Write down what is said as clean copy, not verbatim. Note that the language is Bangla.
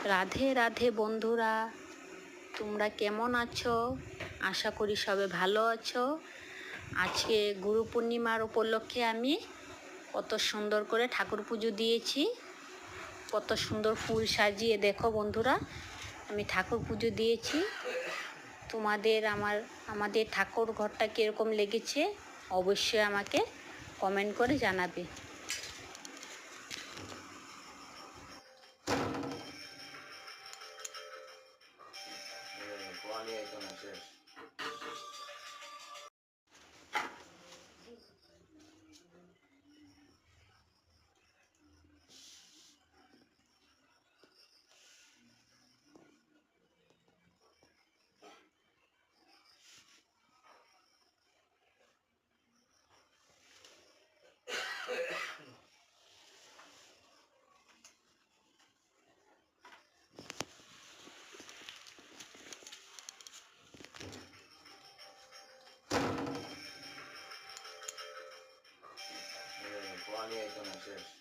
রাধে রাধে বন্ধুরা, তোমরা কেমন আছো? আশা করি সবে ভালো আছো। আজকে গুরু পূর্ণিমার উপলক্ষে আমি কত সুন্দর করে ঠাকুর পুজো দিয়েছি। কত সুন্দর ফুল সাজিয়ে দেখো বন্ধুরা, আমি ঠাকুর পুজো দিয়েছি। তোমাদের আমাদের ঠাকুর ঘরটা কীরকম লেগেছে অবশ্যই আমাকে কমেন্ট করে জানাবে। Juan y ahí con el